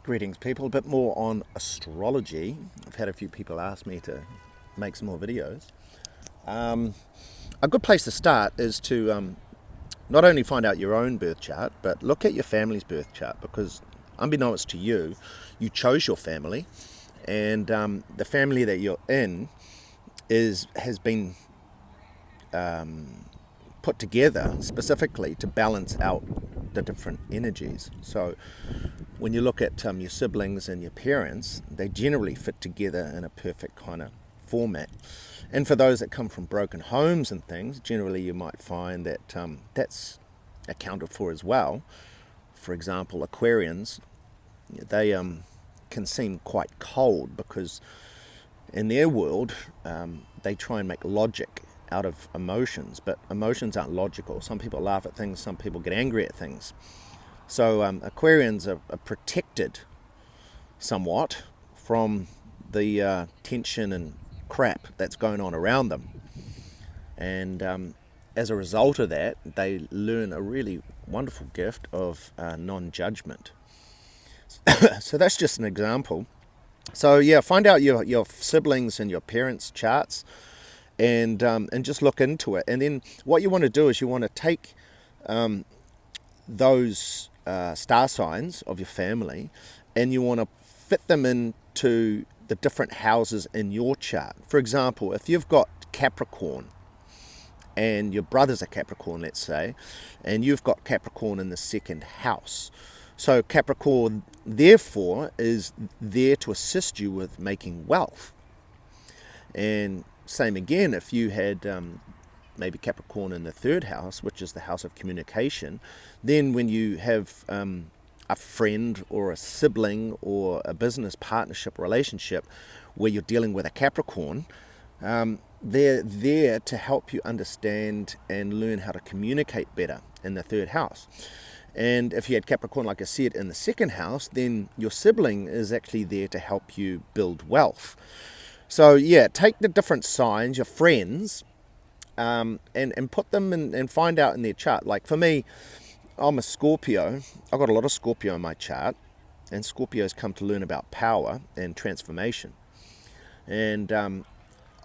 Greetings people, a bit more on astrology. I've had a few people ask me to make some more videos. A good place to start is to not only find out your own birth chart, but look at your family's birth chart, because unbeknownst to you, you chose your family, and the family that you're in has been put together specifically to balance out the different energies. So when you look at your siblings and your parents, they generally fit together in a perfect kind of format. And for those that come from broken homes and things, generally you might find that that's accounted for as well. For example, Aquarians, they can seem quite cold because in their world they try and make logic out of emotions, but emotions aren't logical. Some people laugh at things, some people get angry at things. So Aquarians are protected somewhat from the tension and crap that's going on around them. And as a result of that, they learn a really wonderful gift of non-judgment. So that's just an example. So yeah, find out your siblings and your parents' charts, and just look into it. And then what you want to do is you want to take those star signs of your family, and you want to fit them into the different houses in your chart. For example, if you've got Capricorn and your brother's a Capricorn, let's say, and you've got Capricorn in the second house, so Capricorn therefore is there to assist you with making wealth. And same again, if you had maybe Capricorn in the third house, which is the house of communication, then when you have a friend or a sibling or a business partnership relationship where you're dealing with a Capricorn, they're there to help you understand and learn how to communicate better in the third house. And if you had Capricorn, like I said, in the second house, then your sibling is actually there to help you build wealth. So yeah, take the different signs, your friends, and put them in and find out in their chart. Like for me, I'm a Scorpio. I've got a lot of Scorpio in my chart, and Scorpios come to learn about power and transformation. And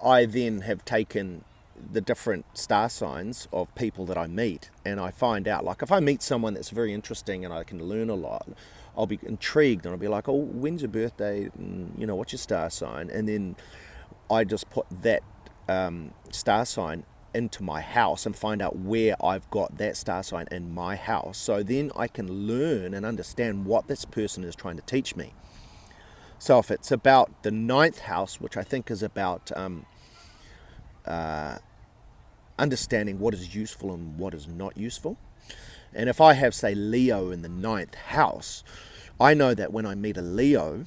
I then have taken the different star signs of people that I meet, and I find out, like if I meet someone that's very interesting and I can learn a lot, I'll be intrigued and I'll be like, oh, when's your birthday? And, what's your star sign? And then I just put that star sign into my house and find out where I've got that star sign in my house. So then I can learn and understand what this person is trying to teach me. So if it's about the ninth house, which I think is about understanding what is useful and what is not useful. And if I have, say, Leo in the ninth house, I know that when I meet a Leo,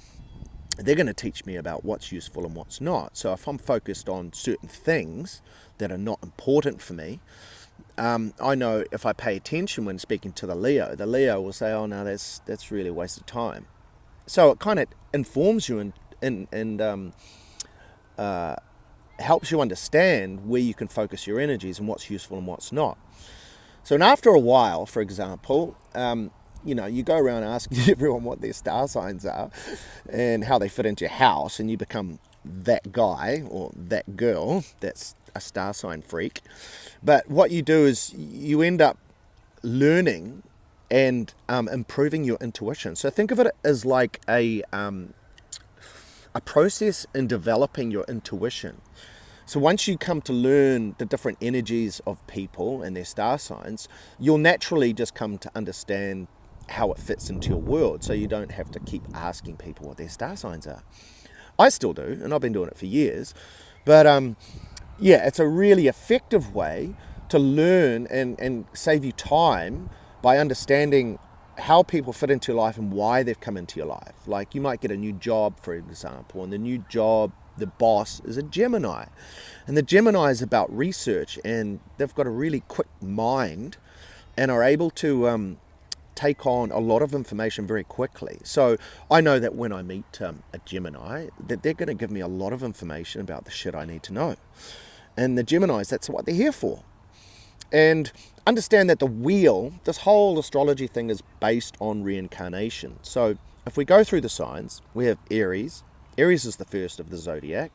they're going to teach me about what's useful and what's not. So if I'm focused on certain things that are not important for me, I know if I pay attention when speaking to the Leo will say, oh no, that's really a waste of time. So it kind of informs you and helps you understand where you can focus your energies and what's useful and what's not. So, and after a while, for example, you go around asking everyone what their star signs are and how they fit into your house, and you become that guy or that girl that's a star sign freak. But what you do is you end up learning and improving your intuition. So think of it as like a process in developing your intuition. So once you come to learn the different energies of people and their star signs, you'll naturally just come to understand how it fits into your world. So you don't have to keep asking people what their star signs are. I still do, and I've been doing it for years. But yeah, it's a really effective way to learn and save you time by understanding how people fit into your life and why they've come into your life. Like you might get a new job, for example, and the new job, the boss is a Gemini. And the Gemini is about research, and they've got a really quick mind and are able to take on a lot of information very quickly. So I know that when I meet a Gemini, that they're going to give me a lot of information about the shit I need to know. And the Geminis, that's what they're here for. And understand that the wheel, this whole astrology thing is based on reincarnation. So if we go through the signs, we have Aries. Aries is the first of the zodiac.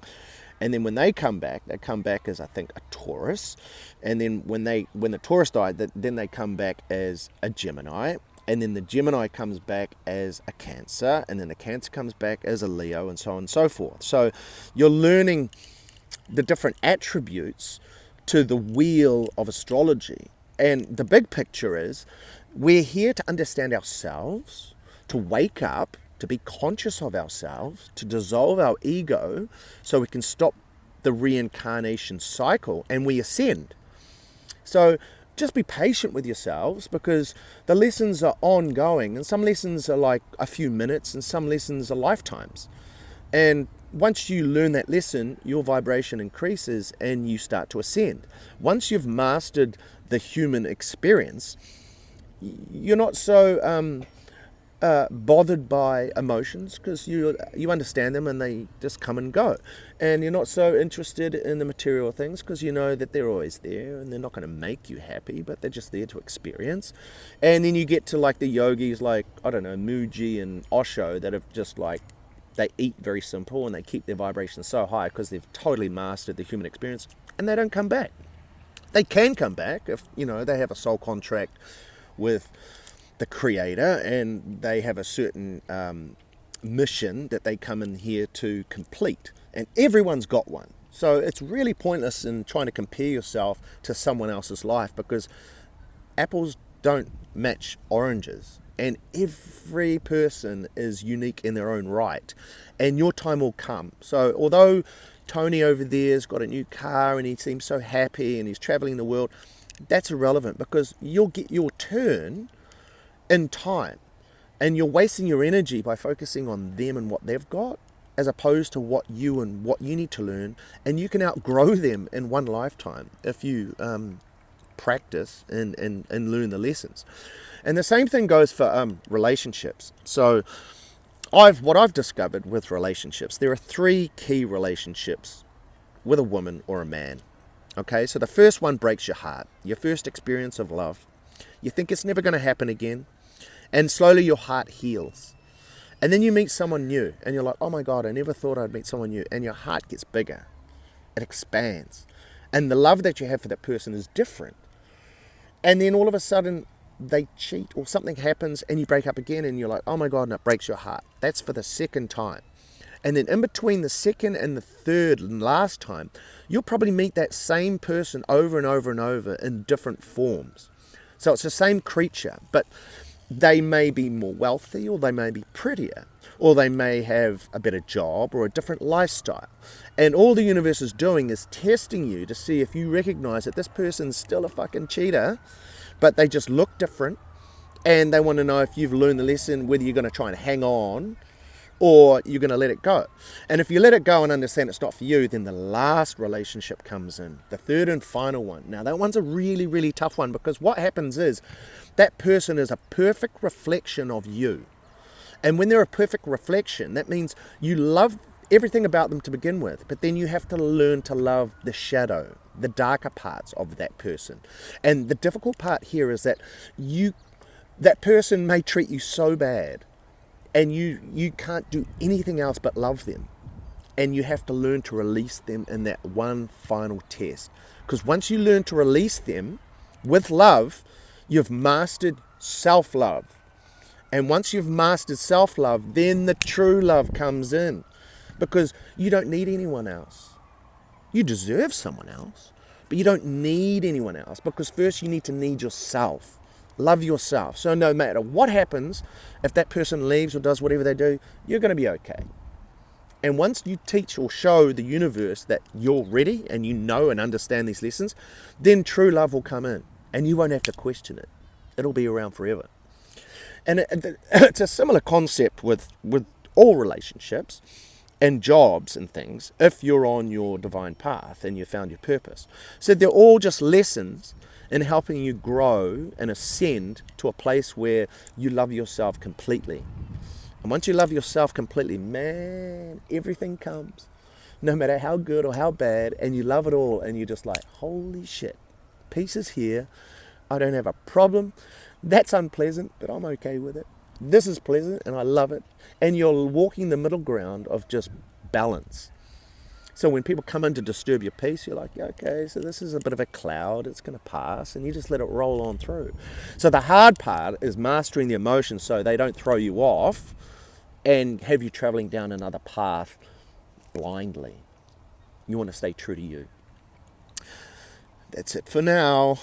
And then when they come back as, I think, a Taurus. And then when the Taurus died, then they come back as a Gemini. And then the Gemini comes back as a Cancer. And then the Cancer comes back as a Leo, and so on and so forth. So you're learning the different attributes to the wheel of astrology. And the big picture is we're here to understand ourselves, to wake up, to be conscious of ourselves, to dissolve our ego so we can stop the reincarnation cycle and we ascend. So just be patient with yourselves, because the lessons are ongoing, and some lessons are like a few minutes and some lessons are lifetimes. And once you learn that lesson, your vibration increases and you start to ascend. Once you've mastered the human experience, you're not so bothered by emotions, because you understand them and they just come and go. And you're not so interested in the material things, because you know that they're always there and they're not going to make you happy, but they're just there to experience. And then you get to like the yogis like, I don't know, Muji and Osho, that have just like, they eat very simple and they keep their vibrations so high because they've totally mastered the human experience, and they don't come back. They can come back if, they have a soul contract with the creator and they have a certain mission that they come in here to complete, and everyone's got one. So it's really pointless in trying to compare yourself to someone else's life, because apples don't match oranges, and every person is unique in their own right, and your time will come. So although Tony over there's got a new car and he seems so happy and he's traveling the world, that's irrelevant, because you'll get your turn in time, and you're wasting your energy by focusing on them and what they've got, as opposed to what you need to learn. And you can outgrow them in one lifetime if you practice and learn the lessons. And the same thing goes for relationships. So what I've discovered with relationships, there are 3 key relationships with a woman or a man. Okay, so the first one breaks your heart, your first experience of love. You think it's never going to happen again, and slowly your heart heals. And then you meet someone new, and you're like, oh my God, I never thought I'd meet someone new. And your heart gets bigger, it expands, and the love that you have for that person is different. And then all of a sudden they cheat or something happens and you break up again, and you're like, oh my God, and it breaks your heart. That's for the second time. And then in between the second and the third and last time, you'll probably meet that same person over and over and over in different forms. So it's the same creature, but they may be more wealthy, or they may be prettier, or they may have a better job or a different lifestyle. And all the universe is doing is testing you to see if you recognize that this person's still a fucking cheater, but they just look different, and they want to know if you've learned the lesson, whether you're going to try and hang on or you're going to let it go. And if you let it go and understand it's not for you, then the last relationship comes in, the third and final one. Now that one's a really, really tough one, because what happens is that person is a perfect reflection of you. And when they're a perfect reflection, that means you love everything about them to begin with, but then you have to learn to love the shadow, the darker parts of that person. And the difficult part here is that that person may treat you so bad, and you can't do anything else but love them. And you have to learn to release them in that one final test. Because once you learn to release them with love, you've mastered self-love. And once you've mastered self-love, then the true love comes in. Because you don't need anyone else. You deserve someone else, but you don't need anyone else. Because first you need to need yourself. Love yourself. So no matter what happens, if that person leaves or does whatever they do, you're going to be okay. And once you teach or show the universe that you're ready and you know and understand these lessons, then true love will come in and you won't have to question it. It'll be around forever. And it's a similar concept with all relationships and jobs and things, if you're on your divine path and you found your purpose. So they're all just lessons in helping you grow and ascend to a place where you love yourself completely. And once you love yourself completely, man, everything comes, no matter how good or how bad, and you love it all, and you're just like, holy shit, peace is here. I don't have a problem. That's unpleasant, but I'm okay with it. This is pleasant and I love it. And you're walking the middle ground of just balance. So when people come in to disturb your peace, you're like, okay, so this is a bit of a cloud, it's going to pass, and you just let it roll on through. So the hard part is mastering the emotions so they don't throw you off and have you traveling down another path blindly. You want to stay true to you. That's it for now.